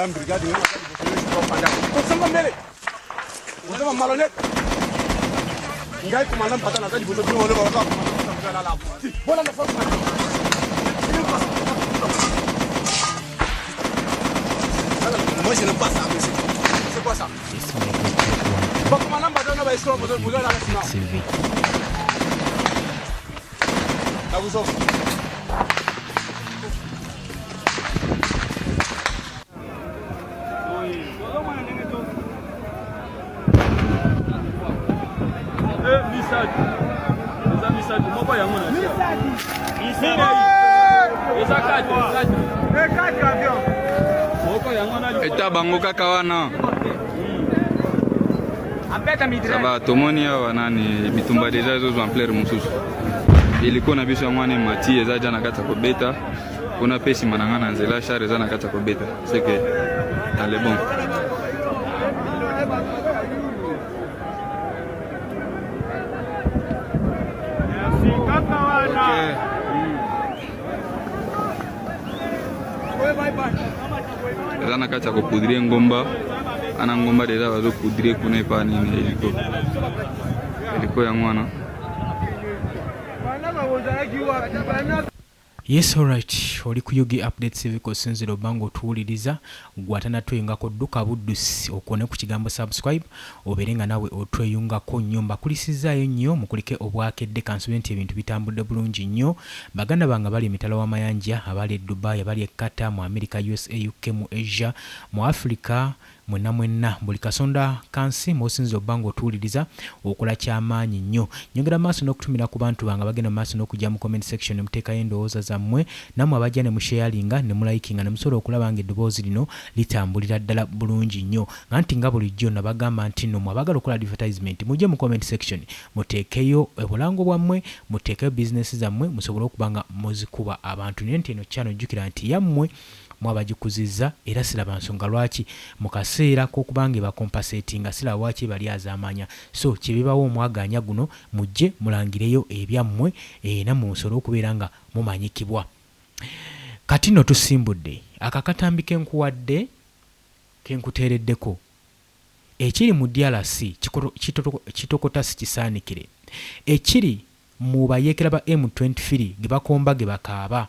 commandant brigade ni kusema mbele unasema malone ngai commandant patana kaji boto bi wole ba ka la voilà la force moi je n'aime pas ça monsieur c'est quoi ça bon commandant patana ba escroc boto boto la finale là vous autres Eta bango kaka wana saba tomoni awa nani bitumba deja ezozo ampleur mosusu ilikuwa na biso yango wana mati eza ja na kati ya kobeta kuna pe nsima na nga na nzela char eza na kati ya kobeta seke ale bon eza na kati ya kopudrie ngomba ana ngomba deja bazopudrie kuna epa nini eliko yango wana. Yes, alright. Oli kuyugi updates ebiko sinziro bango tuwuliriza gwatana tweyungako dduka buddusi okone ku kigambo subscribe oberenga nawe otweyungako nnyo mbakulisizaayo nnyo mukulike obwakedde kansube nti ebintu bitambudde bulungi nnyo baganda banga bali emitala w'amayanja abali e Dubai abali e Qatar mu America USA UK mu Asia mu Africa mwenna buli kasonda kansi mosinzo bango tuwuliriza okola kyamaanyi nnyo nyongera maaso n'okutumira ku bantu banga bagenda maaso n'okujja mu comment section muteekayo endowooza zammwe namwe abajja ne musharinga ne mulayikinga ne musobola okulaba nga eddoboozi lino litambulira ddala bulungi nnyo nganti nga bulijjo nabagamba nti nno mwabagala okukola advertisement mujje mu comment section muteekeyo obulango bwammwe muteekeyo business zammwe musobole okuba nga muzikuba abantu naye nti eno channel jjukira nti yammwe mwabagikuziza era siraba nsonga lwaki mukaseera k'okubanga bakompensatinga siraba lwaki bali azaamanya so kibibawo omwaganya guno mujje mulangireyo ebyammwe nammwe musobole okubeera nga mumanyikibwa kati nno tusimbudde akakatambi kenkuwadde kenkuteereddeko ekiri mu DRC kitokota sikisaanikire ekiri mu bayeekera ba M23 ge bakomba ge bakaaba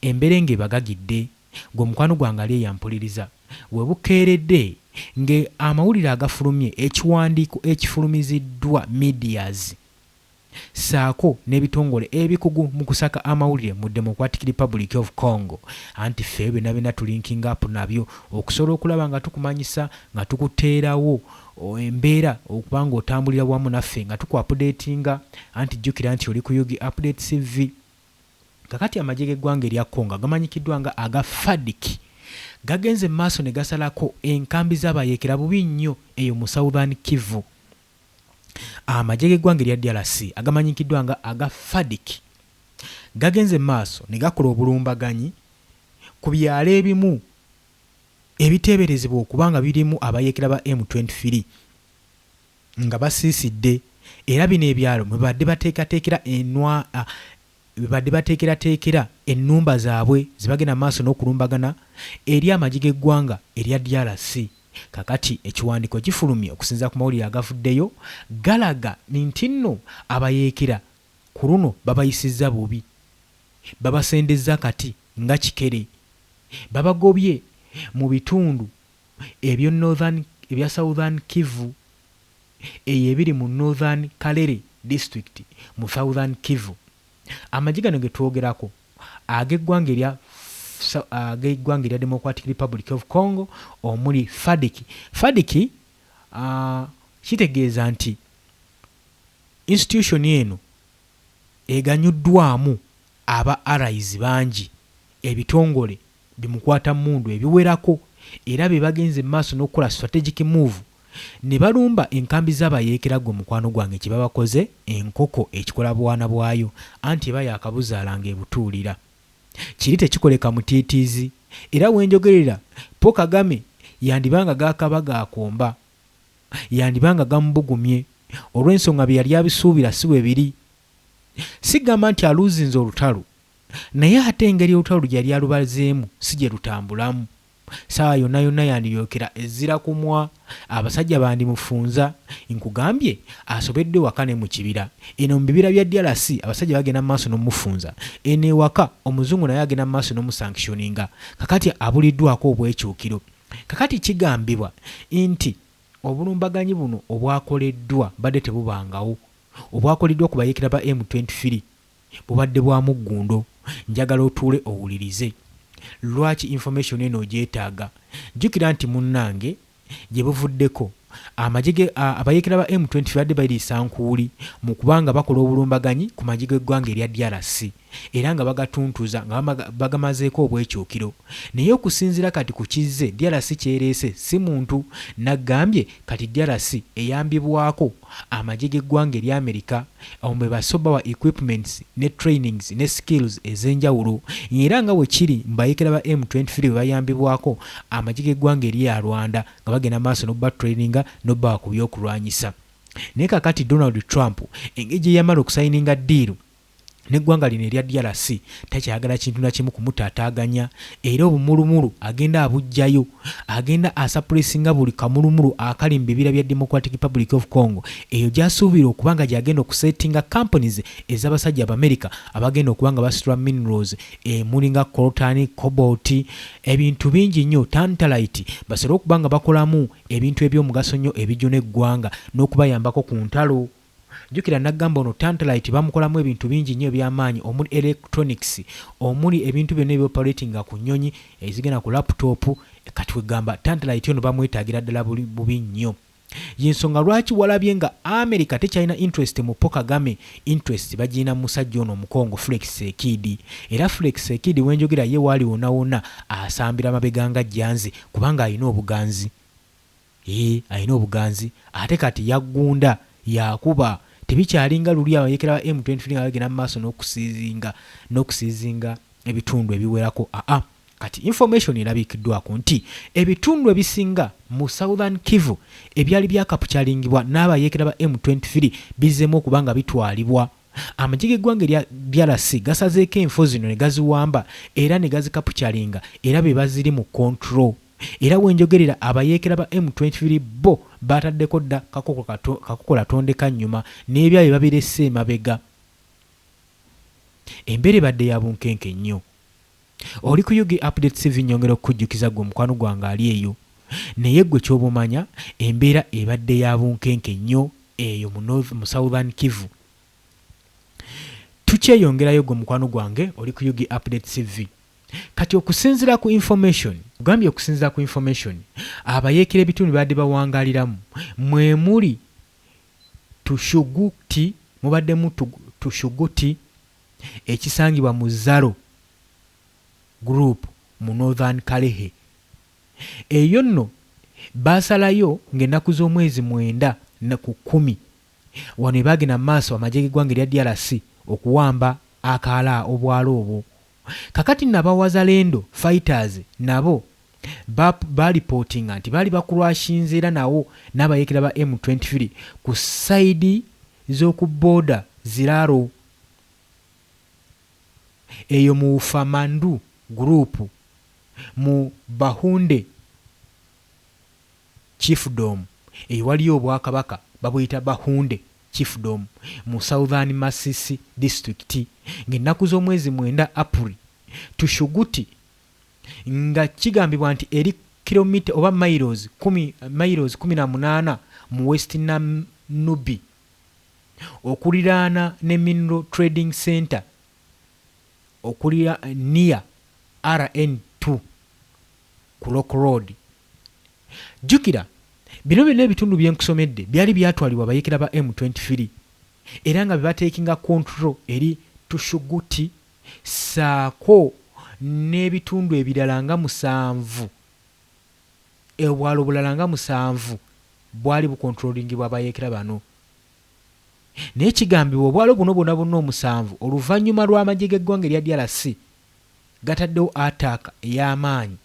embere ng'ebagagidde gwe mukwano gwange ali eyampuliriza we bukeeredde nge amawulire agafulumye ekiwandiiko ekifulumiziddwa medias saako n'ebitongole ebikugu mu kusaka amawulire mu Democratic Republic of Congo anti ffe bena tulinking up nabyo okusobola okulaba nga tukumanyisa nga tukuteerawo embeera okubanga otambulira wamu naffe nga tuku-updatinga anti jjukira nti oli ku Yugi Update CV. Kakati amagye g'eggwanga erya Congo gamanyikiddwa nga aga FARDC gagenze maaso ne gasalako enkambi z'abayeekera bubi nnyo eyo mu Southern Kivu. Amagye g'eggwanga erya DRC agamanyikiddwa nga aga FARDC gagenze maaso ne gakola obulumbaganyi ku byalo ebimu ebiteeberezebwa okubanga birimu abayeekera ba M23 nga basiisidde era bino ebyalo mwe badde bateekera ennumba zaabwe zibagenda maaso n'okulumbagana eri amagye g'eggwanga erya DRC. Kakati ekiwandiiko gifulumye okusinza ku mawulire agavuddeyo galaga nti nno abayeekera ku luno babayisizza bubi babasendezza kati nga kikere babagobye mu bitundu ebya Southern Kivu eyo ebiri mu Northern Kalere District mu Southern Kivu. Amagye gano ge twogerako ag'eggwanga erya Democratic Republic of Congo omuli FARDC. FARDC kitegeeza nti institution eno eganyuddwamu aba allies bangi ebitongole bimukwata mundu ebiwerako era be bagenze maaso n'okukola strategic move ne balumba enkambi z'abayeekera gwe mukwano gwange kye babakoze enkoko ekikola bwana bwayo anti eba yakabuzaalanga ebutuulira kiri tekikoleka mutiitiizi era wenjogerera Po Kagame yandibanga gakaba gakomba yandibanga gamubugumye olw'ensonga bye yali abisuubira si bwe biri sigamba nti aluzinze olutalo naye ate engeri olutalo gye yali alubazeemu si gye lutambulamu saa yonna yonna yandibyokera ezira kumwa abasajja bandimufunza nkugambye asobedde waka ne mu kibira eno mu bibira bya DRC abasajja bagenda mu maaso n'omufunza ene waka omuzungu naye agenda mu maaso n'omusanctioninga kakati abuliddwako obwekyukiro kakati kigambibwa nti obulumbaganyi buno obwakoleddwa badde tebubangawo obwakoleddwa ku bayeekera ba M23 bubadde bwa muggundo njagala otuule owulirize lwaki information eno ogyetaaga jjukira nti munnange gye buvuddeko abayeekera ba M23 badde bayiriisa nkuuli mu kubanga bakola obulumbaganyi ku magye g'eggwanga erya DRC era nga bagatuntuza nga bagamazeeko obwekyukiro naye okusinziira kati ku kizze DRC kyereese si muntu naggambye kati DRC eyambibwako amagye g'eggwanga erya Amerika omwe basoba wa equipments ne trainings ne skills ez'enjawulo era nga bwe kiri mbayeekera ba M23 bwe bayambibwako amagye g'eggwanga erya Rwanda nga bagenda maaso n'obba traininga n'obba ku byokulwanyisa naye kakati Donald Trump engeri gye yamala okusayininga ddiiru neggwanga lino erya DRC takyagala kintu na kimu kumutaataaganya era obumulumulu agenda abujjayo agenda asappresinga buli kamulumulu akali mu bibira bya Democratic Republic of Congo eyo gyasuubira okubanga gyagenda okusettinga companies ez'abasajja America abagenda okubanga basitula minerals mulinga coltan, cobalt ebintu bingi nnyo tantalite basobole okubanga bakolamu ebintu eby'omugaso nnyo ebijjuna eggwanga n'okubayambako ku ntalo jukira nagamba ono tantalite bamukolamu ebintu bingi nnyo eby'amaanyi omuli electronics omuli ebintu byonna ebyoperatinga ku nnyonyi ezigenda ku laptop kati wegamba tantalite ono bamwetaagira ddala bubi nnyo yensonga lwaki walabye nga America tekyalina interest mu Paul Kagame interest bagirina mu musajja ono omukongo Felix Sekidi era Felix Sekidi wenjogera ye waali wonna wonna asambira mabega nga Janzi kubanga alina obuganzi alina obuganzi ate kati yaggunda yakuba tebikyalinga luli abayeekera ba M23 nga bagenda mu maaso n'okusiizinga ebitundu ebiwerako kati information erabikiddwako nti ebitundu ebisinga mu Southern Kivu ebyali byakapukyalingibwa n'abayeekera ba M23 bizemu okubanga bitwalibwa amagye g'eggwanga erya DRC gasazeeko enfo zino ne gaziwamba era ne gazikapucyalinga era be baziri mu control era wenjogerera abayeekera ba M23 bo bataddeko dda kakokola tondeka nnyuma n'ebyayo babirese emabega embeera badde ya bunkenke nnyo oli ku Yugi Update TV nyongera okukujjukiza gwe mukwano gwange ali eyo naye gwe ky'obumanya embeera ebadde ya bunkenke nnyo eyo mu Southern Kivu tukyeyongerayo gwe mukwano gwange oli ku Yugi Update TV kati okusinziira ku information gambye okusinziira ku information abayeekera ebitundu badde bawangaliramu mwe muli Tushuguti mubaddemu Tushuguti ekisangibwa mu Zaro group mu Northern Kalehe eyo nno basalayo ng'ennaku z'omwezi 9 na ku 10 wano bagenda maaso amagye g'eggwanga erya DRC okuwamba akaala obwalo obwo kakati n'abawazalendo fighters nabo balipotinga nti bali bakulwashinze era nawo n'abayeekera ba M23 ku side z'oku border Ziraro eyo mu Famandu group mu Bahunde Chiefdom eyo waliyo obwakabaka babuyita Bahunde Chiefdom mu Southern Masisi district ng'ennaku z'omwezi 9 April Tushuguti nga kigambibwa nti eri kilomita oba miles 18 mu West Nanubi okuliraana ne Mineral Trading Center okulira near RN2 ku Lock Road jukira bino byonna ebitundu byenkusomedde byali byatwalibwa abayeekera ba M23 era nga bebateekinga control eri Tushuguti saako n'ebitundu ebirala nga 7 obwalo bulala nga 7 bwali bukontrolingibwa abayeekera bano naye kigambibwa obwalo buno bwonna bwonna 7 oluvannyuma lw'amagye g'eggwanga erya DRC gataddewo attack ey'amaanyi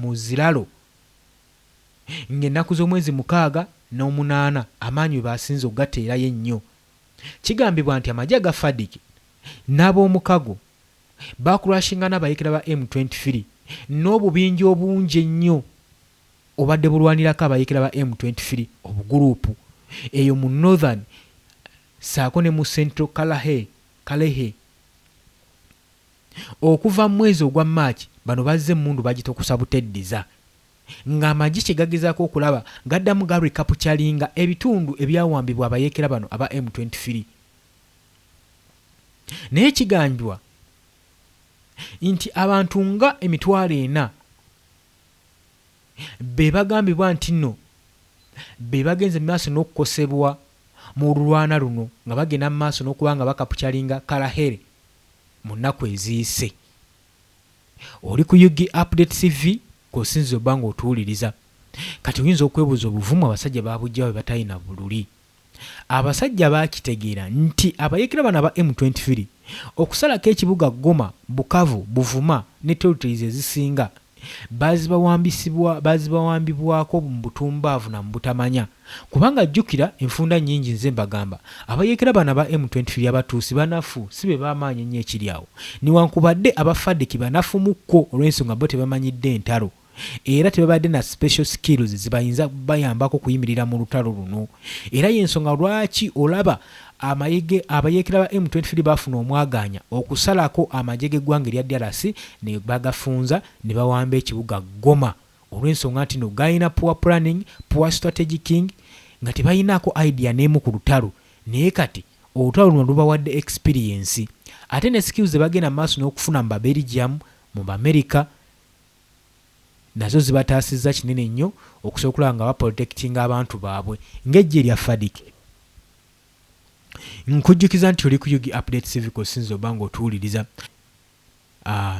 mu Ziralo ng'ennaku z'omwezi 6 n'omunaana amaanyi we basinze okugateerayo ennyo kigambibwa nti amagye aga FARDC n'ab'omukago bakurashinga n'abayeekera ba M23 n'obubinja obungi ennyo obadde bulwanirako abayeekera ba M23 obuguruupu eyo mu northern saako ne mu central Kalehe. Okuva mu mwezi ogwa March bano bazze emmundu bagitokusa buteddiza ng'amagi kye gagezaako okulaba gaddamu ga recapturinga ebitundu ebyawambibwa abayeekera bano aba M23. Naye kigambibwa nti abantu nga 40,000 be bagambibwa nti nno be bagenze mu maaso n'okukosebwa mu lulwana luno nga bagenda mu maaso n'okuba nga bakaputyalinga Kalahere mu nnaku eziyise. Oli ku UG Update TV kosinzizo banga otuwuliriza. Kati oyinza okwebuuza obuvumu abasajja babujja bwe batalina bululi. Abasajja bakitegeera nti abayeekera bano aba M23 okusalako ekibuga Goma, Bukavu, Buvuma ne territories ezisinga bazibawambibwako mu butumbaavu na mu butamanya. Kubanga jjukira enfunda nnyingi nze mbagamba abayeekera bano aba M23 abatuusi banafu si be bamaanyi nnyo ekiri awo. Niwankubadde abafadeki banafu mukko olw'ensonga bo tebamanyidde entalo era tebabadde na special skills zibayinza bayambako kuyimirira mu lutalo luno. Era y'ensonga lwaki olaba abayeekera ba M23 bafuna omwaganya okusalako amagye g'eggwanga erya DRC ne bagafunza ne bawamba ekibuga Goma olw'ensonga nti no gayina poor planning, poor strategic nga tebayinaako idea n'emu ku lutalo. Naye kati olutalo luno lubawadde experience ate ne skills ze bagenda mu maaso n'okufuna mu Belgium, mu America nazo zibataasizza kinene nnyo okusobola okulaba nga baprotectinga abantu baabwe ng'ejje erya FADC. Nkujjukiza nti oli ku UG Update TV kosinzo banga otuwuliriza.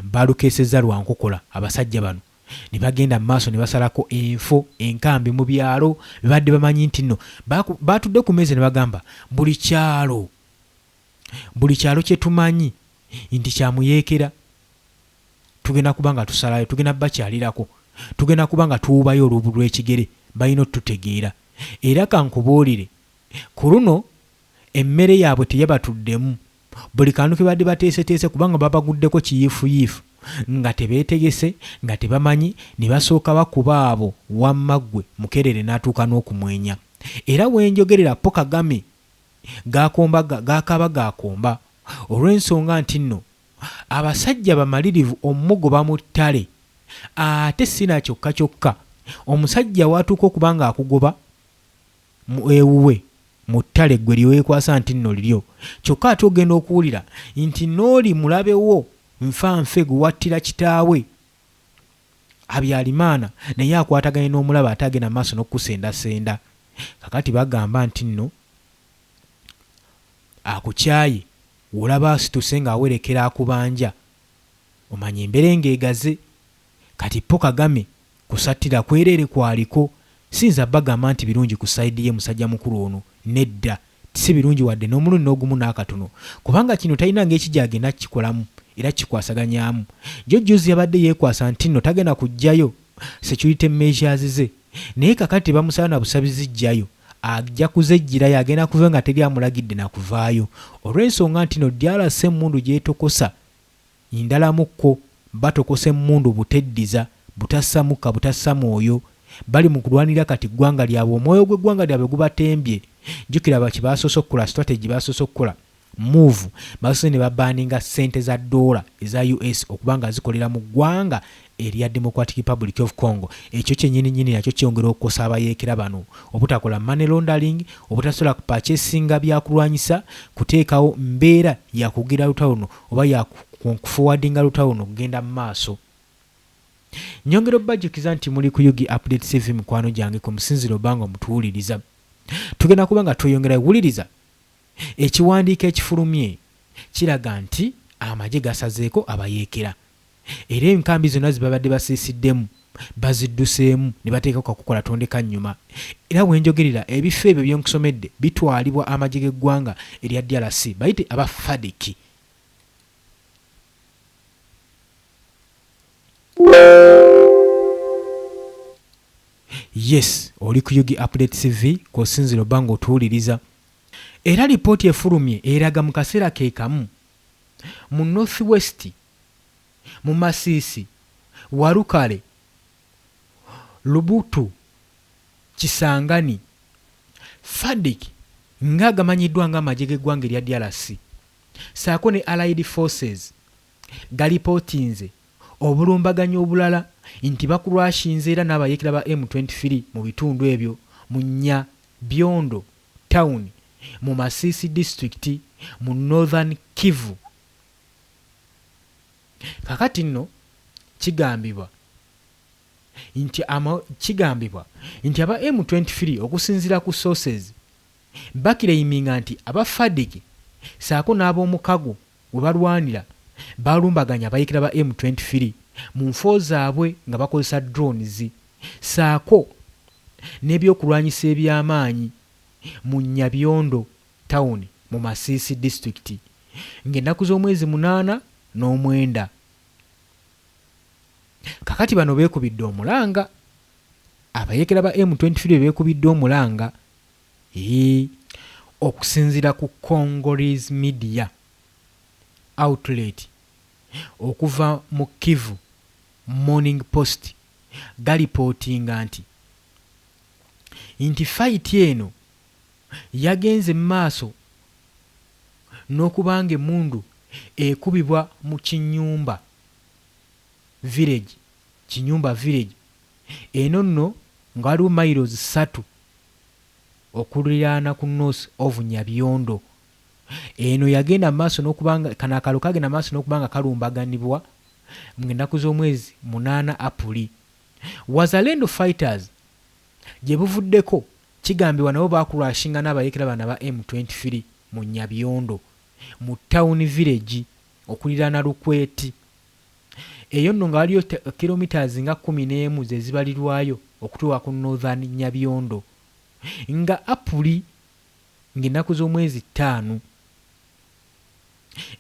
Balukeesezza lwankokola abasajja bano ne bagenda mu maaso ne basalako enfo enkambi mu byalo bebadde bamanyi nti nno batudde ku meeza ne bagamba buli kyalo kye tumanyi nti kyamuyeekera tugenda kuba nga tusalayo, tugenda bakyalirako, tugenda kuba nga tuwubayo olubu lw'ekigere balina otutegeera. Era kankubuulire ku luno emmere yaabwe teyabatuddemu, buli kantu ke badde bateeseteese kubanga babaguddeko kiyiifuyiifu nga tebeetegese nga tebamanyi ne basooka bakuba abo wammaggwe Mukerere n'atuuka n'okumwenya. Era wenjogerera po Kagame gaakomba olw'ensonga nti nno abasajja bamalirivu omugo bamuttale ate sina kyokka omusajja watuuka okuba nga akugoba ewuwe mu ttale ggwe lyeweekwasa nti nno liryo kyokka ate ogenda okuwulira nti n'oli mulabewo nfanfe gwe wattira kitaawe Habyarimana naye akwataganye n'omulaba ate agenda maaso n'okusendasenda. Kakati bagamba nti nno akukyaye olaba asituse ng'awerekera akubanja omanya embeera ng'egaze. Kati po Kagame kusattira kwereere kwaliko sinza bagamba nti birungi ku sayidi ye musajja mukulu ono, nedda si birungi wadde n'omulundi n'ogumu n'akatono kubanga kino talina ng'ekijja agenda kikolamu era kikwasaganyaamu. Jjojjuzi yabadde yeekwasa nti nno tagenda kujjayo security measures ze naye kakati bamusaba na busabizi jjayo ajja kuzejjirayo agenda kuva nga teri amulagidde na kuvaayo olw'ensonga nti no DRC emmundu gyetokosa ndalamukko batokosa emmundu buteddiza butassa mukka butassa mwoyo bali mu kulwanira kati ggwanga lyabwe omwoyo gw'eggwanga lyabwe gubatembye. Jjukira baki basoose okukola strategy basoose okukola move basoose ne babaaninga ssente za $, eza US okuba nga zikolera mu ggwanga erya Democratic Republic of Congo. Ekyo kyennyini nakyo kyongera okukosa abayeekera bano obutakola money laundering, obutasobola kupurchasinga byakulwanyisa, kuteekawo mbeera yakugira lutalo luno oba yakuforwardinga lutalo luno kugenda mu maaso. Nyongera obbajjukiza nti muli ku UG Update TV mikwano gyange ku musinziro banga omutuwuliriza. Tugenda kuba nga tweyongera wuliriza ekiwandiiko ekifulumye kiraga nti amagye gasazeeko abayeekera era enkambi zonna zibabadde basiisiddemu bazidduseemu ne bateekako kukola tondeka nnyuma. Era wenjogerera ebifo ebyo byenkusomedde bitwalibwa amagye g'eggwanga erya DRC bayite aba FADC. Yes, oli ku UG Update TV kosinziro banga otuwuliriza. Era lipooti efulumye eraga mu kaseera ke kamu mu North West, mu Masisi, Warukale, Lubutu, Kisangani, FADC nga gamanyiddwa nga amagye g'eggwanga erya DRC saako ne Allied Forces galipootinze obulumbaganyi obulala nti bakulwashinze era n'abayeekera ba M23 mu bitundu ebyo mu Nyabyondo town mu Masisi district mu Northern Kivu. Kakati nno kigambibwa nti aba M23 okusinziira ku sources bakireiminga nti aba FADC saako n'ab'omukago we balwanira balumbaganya abayeekera ba M23 mu nfo zaabwe nga bakozesa drones saako n'ebyokulwanyisa eby'amaanyi mu Nyabyondo town mu Masisi district ng'ennaku z'omwezi 8 n'omwenda. Kakati bano beekubidde omulanga abayeekera ba M23 beekubidde omulanga okusinziira ku Congolese media outlet okuva mu Kivu Morning Post galipootinga nti fight eno yagenze maaso n'okubanga emmundu ekubibwa mu Kinyumba village eno nno nga waliwo miles 3 okuliraana ku north of Nyabyondo. Eno yagenda maaso n'okubanga kana akalo kagenda maaso n'okubanga kalumbaganibwa mu ennaku z'omwezi 8 Apuli. Wazalendo fighters gye buvuddeko kigambibwa nabo baakulwashinga n'abayeekera bana ba M23 mu Nyabyondo mu town village okuliraana Lukweti. Eyo nno nga waliyo kilometers nga 11 ze zibalirwayo okutuuka ku Northern Nyabyondo nga Apuli ng'ennaku z'omwezi 5.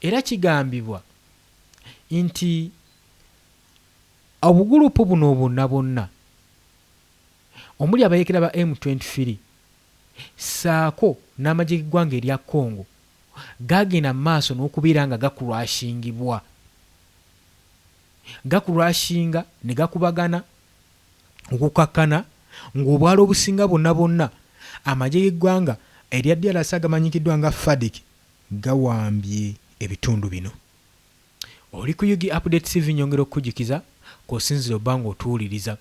Era kigambibwa nti obugulupu buno bonna omuli abayeekera ba M23 saako n'amagye g'eggwanga erya Congo gagenda maaso n'okubeera nga gakulwashinga ne gakubagana okukakkana ng'obwalo obusinga bonna amagye g'eggwanga erya DRC agamanyikiddwa nga FADC gawambye ebitundu bino. Oli ku Yugi Update TV nyongera okukujukiza k'osinzira obba ng'otuwuliriza.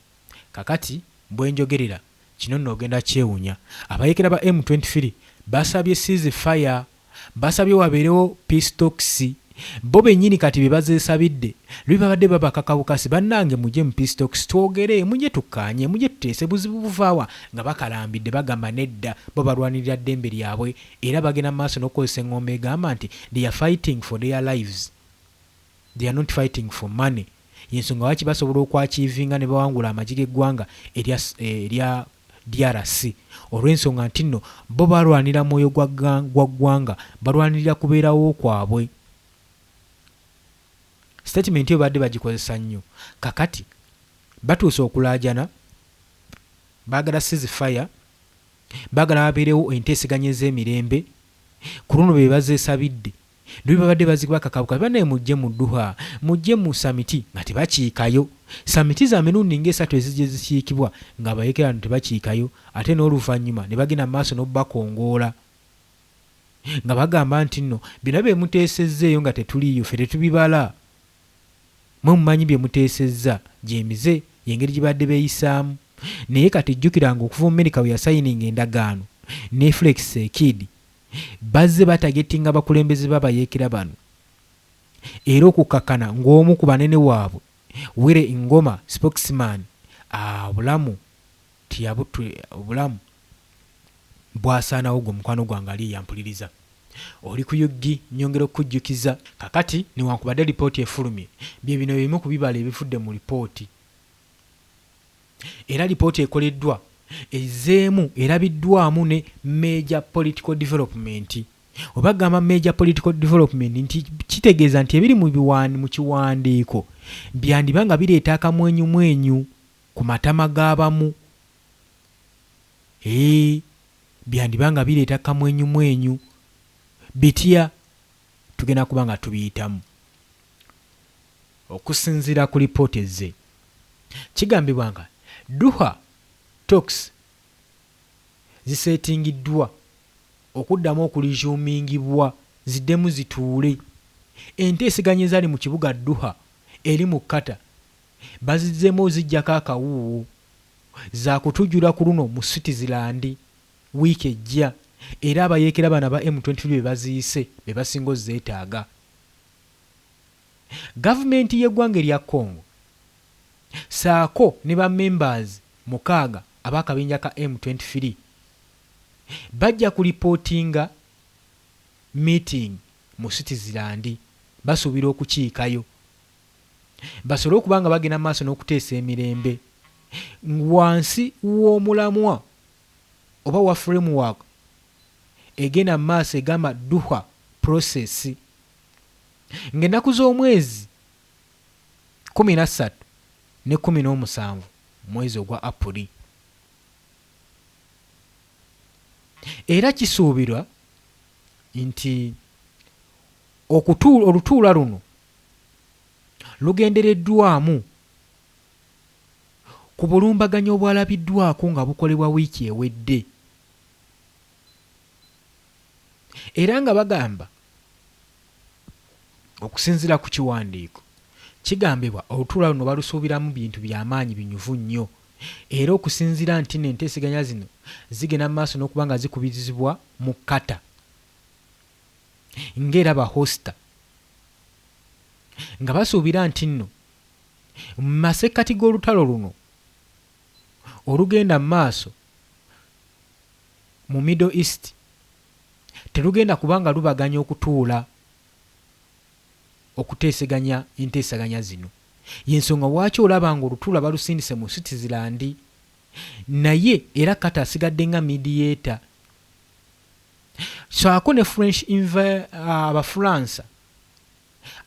Kakati bwe njogerera kino nno ogenda kyewunya. Abayeekera ba M23 basabye ceasefire, basabye wabeerewo peace talks. Bo bennyini kati bye bazeesabidde lwe babadde babakakabukasi bannange mujje mu peace talks twogere, mujje tukkaanye, mujje tuteese buzibu buvaawa nga bakalambidde bagamba nedda bo balwanirira ddembe lyabwe era bagenda maaso n'okukozesa eŋŋombe egamba nti they are fighting for their lives, they are not fighting for money. Yensonga waki basobola okwakiivinga ne bawangula amagye g'eggwanga erya DRC olw'ensonga nti nno bo balwanira mwoyo gwa ggwanga, balwanirira kubeerawo kwabwe. Statement yo badde bagikozesa nnyo. Kakati batuuse okulaajana, baagala ceasefire, baagala babeerewo enteeseganya ez'emirembe. Ku luno be bazeesabidde lwe babadde bazibakakabuka banaye mujje mu Duha, mujje mu samiti nga tebakiikayo. Samiti za mirundi ng'esatu ezijje zikiikibwa nga abayeekera tebakiikayo, ate n'oluvannyuma ne bagenda mu maaso n'obakongoola nga bagamba nti nno bino bye muteesezzeeyo nga tetuliiyo ffe tetubibala. Mwe mumanyi bye muteesezza gy'emize y'engeri gye badde beeyisaamu. Naye kati jjukiranga okuva America we yasayininga endagaano ne Felix Tshisekedi bazze batagetinga abakulembeze b'abayeekera bano era okukakkana ng'omu ku banene waabwe Were Ingoma spokesman obulamu bwasaanawo gwe mukwano gwange ali yampuliriza. Oli ku Yugi nyongera okujjukiza. Kakati newankubadde lipooti efulumye bye bino bimu ku bibala ebifudde mu lipooti. Era lipooti ekoleddwa ezeemu erabiddwamu ne major political development. Obagamba major political development nti kitegeeza nti ebiri mu kiwandiiko byandiba nga bireeta akamwenyumwenyu ku matama g'abamu. Byandiba nga bireeta akamwenyumwenyu bitya tugenda kuba nga tubiyitamu. Okusinziira ku lipooti ze kigambibwa nga Doha talks zisetingiddwa okuddamu okulijumingibwa ziddemu zituule. Enteeseganya ezaali mu kibuga Doha eri mu Qatar bazizzemu zijjako akawuuwo za kutujjula ku luno mu Switzerland wiiki ejja, era abayeekera bana ba M23 be baziise be basinga ozeetaaga. Gavumenti y'eggwanga erya Congo saako ne ba members 6 ab'akabinja ka M23 bajja kulipootinga meeting mu Switzerland, basuubira okukiikayo basobole okuba nga bagenda maaso n'okuteesa emirembe wansi w'omulamwa oba wa framework egenda maaso egamba Doha process, ng'ennaku z'omwezi 13 ne 17 mwezi ogwa Apuli. Era kisuubirwa nti olutuula luno lugendereddwamu ku bulumbaganyo obwalabiddwako nga bukolebwa wiiki ewedde, era nga bagamba okusinziira ku kiwandiiko kigambibwa olutuula luno balusuubiramu bintu by'amaanyi binyuvu nnyo, era okusinziira nti n'enteeseganya zino zigenda mu maaso n'okuba nga zikubirizibwa mu Qatar ng'era bahosta, nga basuubira nti nno mu masekkati g'olutalo luno olugenda mu maaso mu Middle East terugenda kuba nga lubaganya okutuula okuteeseganya enteeseganya zino. Y'ensonga lwaki olaba nga olutuula balusindise mu Switzerland, naye era Qatar asigadde nga mediator. Saako ne French Abafuransa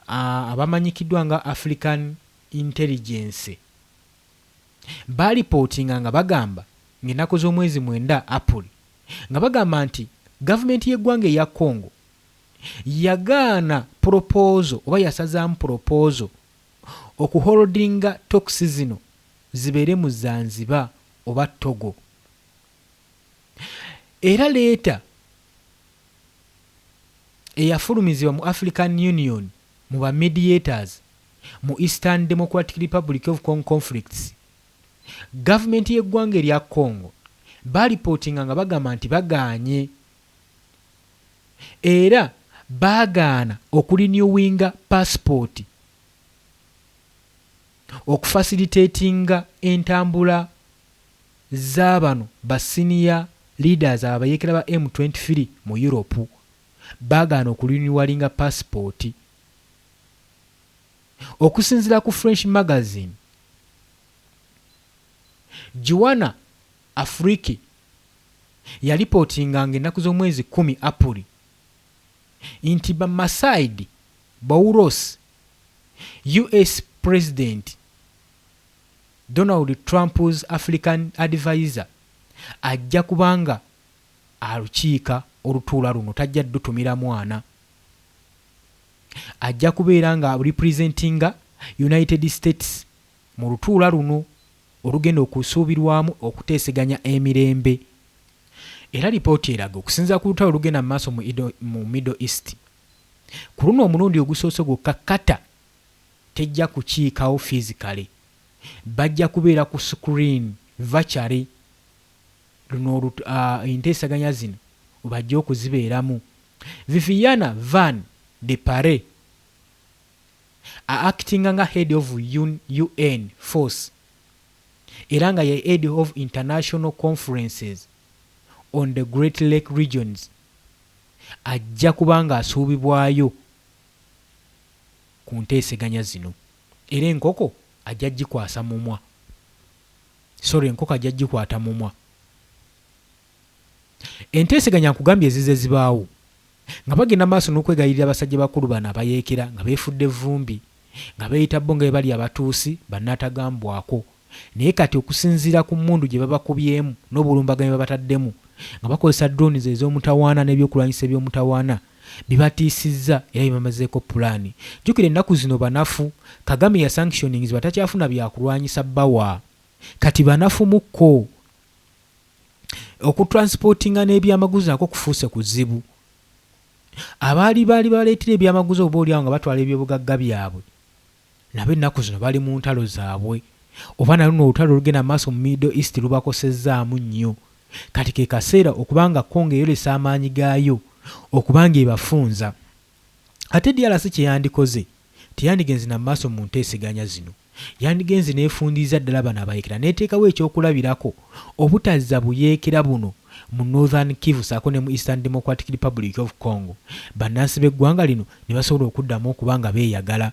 abamanyikiddwa nga African Intelligence balipootinga nga bagamba ng'ennaku z'omwezi 9 Apuli nga bagamba nti gavumenti y'eggwanga eya Congo yagaana proposal oba yasazaamu proposal okuholdinga talks zino zibeere mu Zanzibar oba Togo. Era leeta eyafulumizibwa mu African Union mu ba mediators mu Eastern Democratic Republic of Congo conflicts, gavumenti y'eggwanga erya Congo balipootinga nga bagamba nti bagaanye era baagaana okulinewinga passport okufacilitatinga entambula z'abano ba senior leaders abayeekera ba M23 mu Europe, baagaana okulinwalinga passport. Okusinziira ku French magazine Joanna Afrique yalipootinga ng'ennaku z'omwezi 10 Apuli nti Bamasaidi Boulos US President Donald Trump's African advisor ajja kubanga alukiika olutuula luno, tajja ddutumira mwana, ajja kubeera nga representinga United States mu lutuula luno olugenda okusuubirwamu okuteeseganya emirembe. Era lipooti eraga okusinziira ku lutalo olugenda mu maaso mu Middle East ku luno omulundi ogusoose gwokka Qatar tejja kukiikawo physically, bajja kubeera ku screen virtually luno enteesaganya zino bajja okuzibeeramu. Viviana Van de Pare acting nga head of UN force era nga ye head of international conferences on the Great Lake regions ajja kubanga asuubibwayo ku nteeseganya zino, era enkoko ajja gikwasa mumwa, enkoko ajja gikwata mumwa. Enteeseganya nkugambye ezize zibaawo nga bagenda maaso n'okwegayirira abasajja bakulu bano abayeekera nga beefudde vumbi nga beeyita bo nga bali abatuusi bannaatagambwako, naye kati okusinziira ku mmundu gye babakubyeemu n'obulumbaganyi babataddemu nga bakozesa drones ez'omutawaana n'ebyokulwanyisa eby'omutawaana bibatiisizza era bibamazeeko pulaani. Jjukira ennaku zino banafu Kagame ya sanctioningizibwa takyafuna byakulwanyisa bbawa kati banafu mukko okutransportinga n'ebyamaguzi nako kufuuse kuzibu. Baali baleetera ebyamaguzi oba oliawo nga batwala ebyobugagga byabwe nabo ennaku zino bali mu ntalo zaabwe oba na luno olutalo olugenda maaso mu Middle East lubakosezzaamu nnyo. Kati ke kaseera okubanga Congo eyolesa amaanyi gaayo okubanga ebafunza. Ate DRC kye yandikoze teyandigenze na maaso mu nteeseganya zino, yandigenze neefundiza ddala bano abayeekera n'eteekawo ekyokulabirako obutazza buyeekera buno mu Northern Kivu saako ne mu Eastern Democratic Republic of Congo. Bannansi b'eggwanga lino ne basobola okuddamu okubanga beeyagala.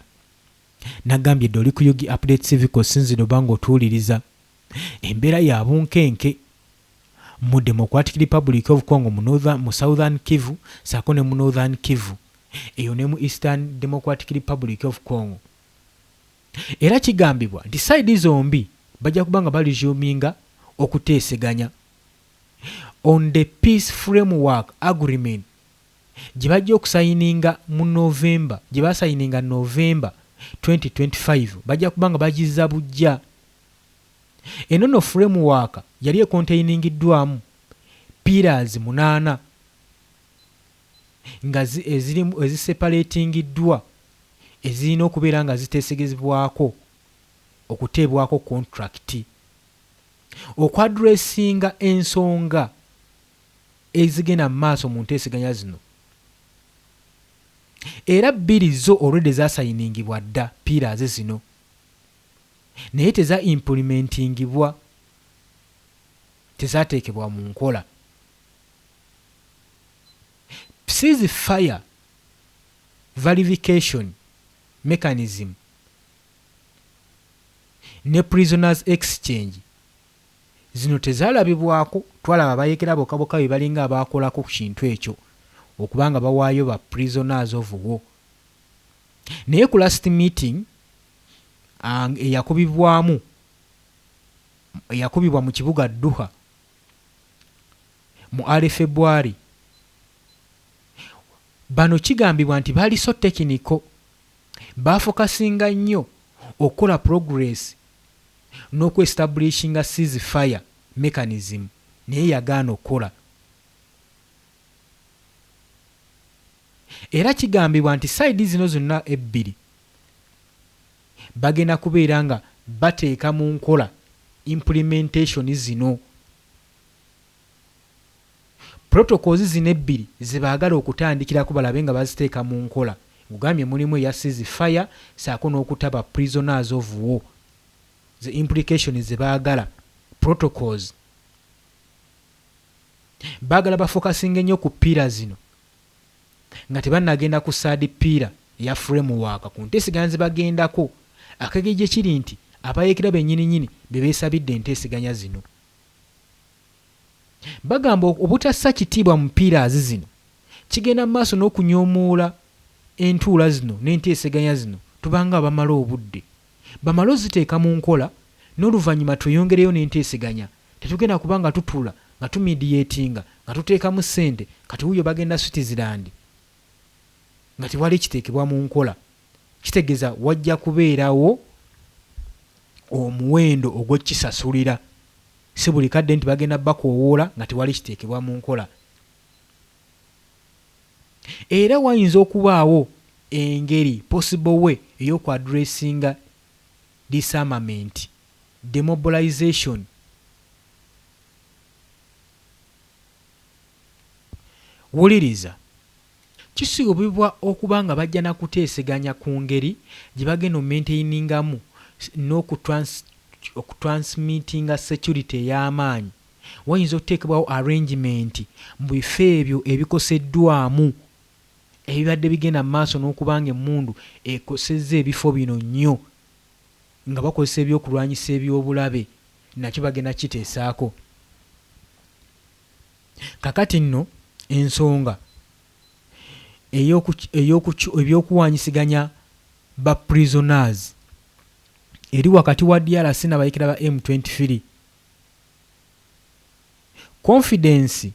Nagambye dde oli ku Yugi Update TV Kosinziro banga otuwuliriza embeera ya bunkenke mu Democratic Republic of Congo mu Southern Kivu saako ne mu Northern Kivu eyo ne mu Eastern Democratic Republic of Congo. Era kigambibwa nti side zombi bajja kubanga balizuminga okuteeseganya on the peace framework agreement gye bajja okusayininga mu November, gye basayininga November 2025 bajja kubanga bagizza bujja. Eno framework yali econtainingiddwamu pillars 8 nga eziseparatingiddwa ezirina okubeera nga ziteesegezebwako okuteebwako contract okwadressinga ensonga ezigenda mu maaso mu nteeseganya zino. Era bbiri zo already zasayiningibwa dda pillars zino naye teza implementingibwa, tezateekebwa mu nkola. Ceasefire verification mechanism ne prisoners exchange zino tezalabibwako. Twalaba abayeekera bokaboka bwe balinga abaakolako ku kintu ekyo okubanga bawaayo ba prisoners of war. Naye ku last meeting eyakubibwa mu kibuga Doha mu February, bano kigambibwa nti baali so technical, baafokasinga nnyo okukola progress n'okwe-establishinga ceasefire mechanism naye yagaana okukola. Era kigambibwa nti side zino zonna ebbiri bagenda kubeera nga bateeka mu nkola implementation zino. Protocols zino ebbiri ze baagala okutandikirako balabe nga baziteeka mu nkola. Gugambye mulimu eya ceasefire saako n'okutaba prisoners of war. The implications ze baagala protocols baagala bafokasinga ennyo ku piira zino nga tebannagenda ku saadi piira eya framework ku nteeseganya ze bagendako. Akagejje kiri nti abayeekera bennyininyini be beesabidde enteeseganya zino. Bagamba obutassa kitiibwa mu piirazi zino kigenda mu maaso n'okunyoomuula entuula zino n'enteeseganya zino tubanga bamala obudde bamala oziteeka mu nkola n'oluvannyuma tweyongereyo n'enteeseganya. Tetugenda kubanga tutuula nga tumediatinga nga tuteekamu ssente kati wuyo bagenda Switzerland nga tewali kiteekebwa mu nkola. Kitegeeza wajja kubeerawo omuwendo ogw'ekisasulira, si buli kadde nti bagenda bakoowoola nga tewali kiteekebwa mu nkola. Era wayinza okubaawo engeri possible way ey'okwadressinga disarmament, demobilization. Wuliriza, kisuubirwa okuba nga bajja na kuteeseganya ku ngeri gye bagenda omaintainingamu n'okutransmittinga security ey'amaanyi. Wayinza okuteekebwawo arrangement mu bifo ebyo ebikoseddwamu ebibadde bigenda mu maaso n'okubanga emmundu ekosezza ebifo bino nnyo nga bakozesa ebyokulwanyisa ebyobulabe, nakyo bagenda kiteesaako. Kakati nno ensonga ebyokuwanyisiganya ba prisoners eri wakati wa DRC n'abayeekera ba M23. Confidence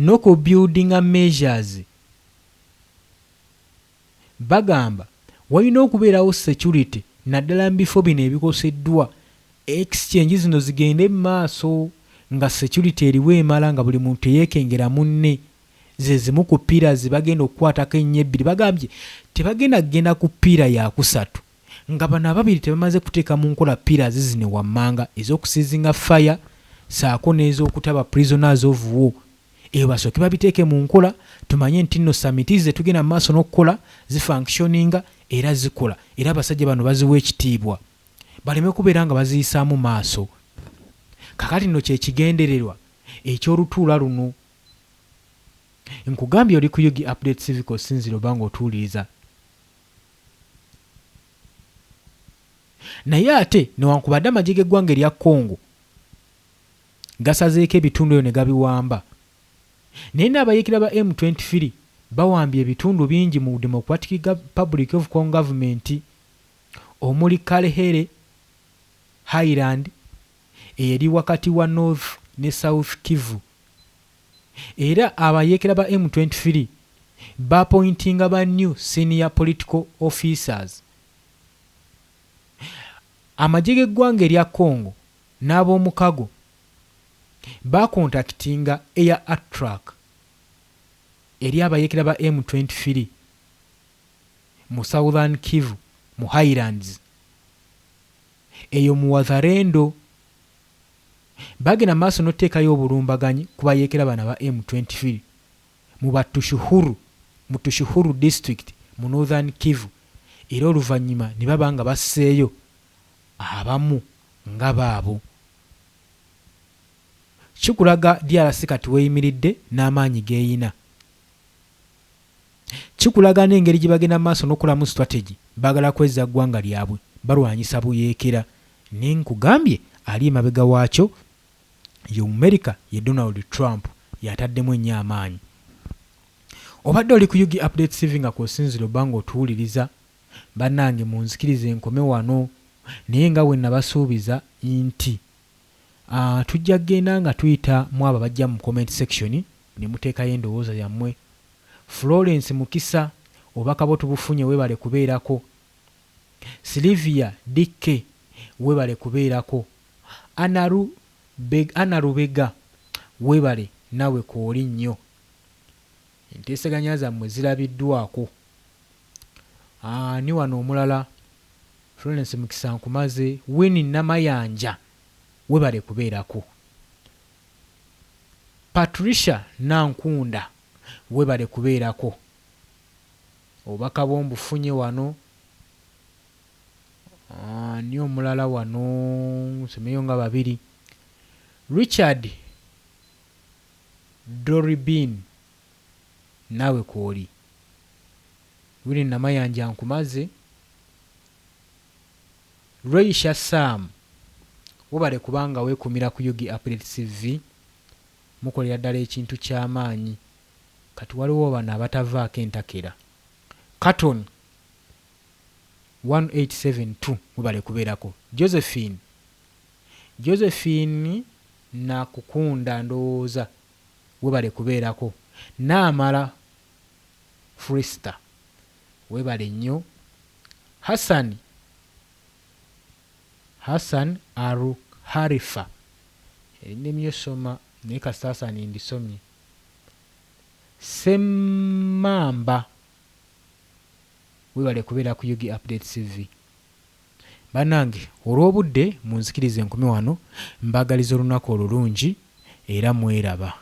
n'okubuildinga measures bagamba walina okubeerawo security naddala mu bifo bino ebikoseddwa exchange zino zigende mu maaso nga security eriwo emala nga buli muntu yeekengera munne ze zimu ku pillars bagenda okukwatako ennyo ebbiri bagambye tebagenda kugenda ku pira yakusatu nga bano ababiri tebamaze kuteeka mu nkola pillars zino wammanga ez'okusizinga fire saako n'ez'okutaba prisoners of war eyo basooke babiteeke mu nkola tumanye nti nno samiti ze tugenda mu maaso n'okukola zifunctioninga era zikola era abasajja bano baziwa ekitiibwa baleme kubeera nga baziyisaamu maaso kakati nno kyekigendererwa eky'olutuula luno nkugambye oli ku Yugi Update Civic osinzira oba ng'otuwuliriza naye ate newankubadde amagye g'eggwanga erya Congo gasazeeko ebitundu ebyo ne gabiwamba naye n'abayeekera ba M23 bawambye ebitundu bingi mu Democratic Republic of Congo Government omuli Kalehere Highland eri wakati wa North ne South Kivu era abayeekera ba M23 bapointinga ba new senior political officers amagye g'eggwanga erya Congo n'ab'omukago bakontaktinga Air Attrack eri abayeekera ba M23 mu Southern Kivu mu Highlands eyo mu Wazalendo bagenda maaso n'oteekayo obulumbaganyi ku bayeekera bana ba M23 mu Tushuhuru district mu Northern Kivu era oluvannyuma ne baba nga basseeyo abamu nga baabo kikulaga DRC kati weeyimiridde n'amaanyi geeyina kikulaga n'engeri gye bagenda maaso n'okulamu strategy baagala kwezza ggwanga lyabwe balwanyisa buyeekera naye nkugambye ali emabega waakyo ye America ye Donald Trump yataddemu ennyo amaanyi obadde oli ku Yugi Update Civic nga kw'osinzira oba ng'otuwuliriza bannange munzikirize enkome wano naye nga bwe nabasuubiza nti tujja kgenda nga tuyita mu abo bajja mu comment section ne muteekayo endowooza yammwe Florence Mukisa obubaka bwo tubufunye weebale kubeerako Sylvia Dikke weebale kubeerako Anna Rubega weebale nawe kooli nnyo enteeseganya zammwe zirabiddwako ni wano omulala Florence Mukisa nkumaze Winnie Namayanja weebale kubeerako Patricia Nankunda weebale kubeerako obubaka bwombufunye wano ni omulala wano nsomeyo nga babiri Richard Doribin nawe kooli Winnie Namayanja nkumaze Reisha Sam weebale kubanga weekumira ku Yugi Update TV mukolera ddala ekintu ky'amaanyi kati waliwo bano abatavaako entakera Katon 1872 weebale kubeerako Josephine nakukunda ndowooza weebale kubeerako Naamala Frista weebale nnyo Hassan Aru Harifa erinnya esoma naye kasaasani ndisomye Semmamba weebale kubeera ku Yugi Update TV bannange olw'obudde munzikirize enkumi wano mbaagaliza olunaku olulungi era mweraba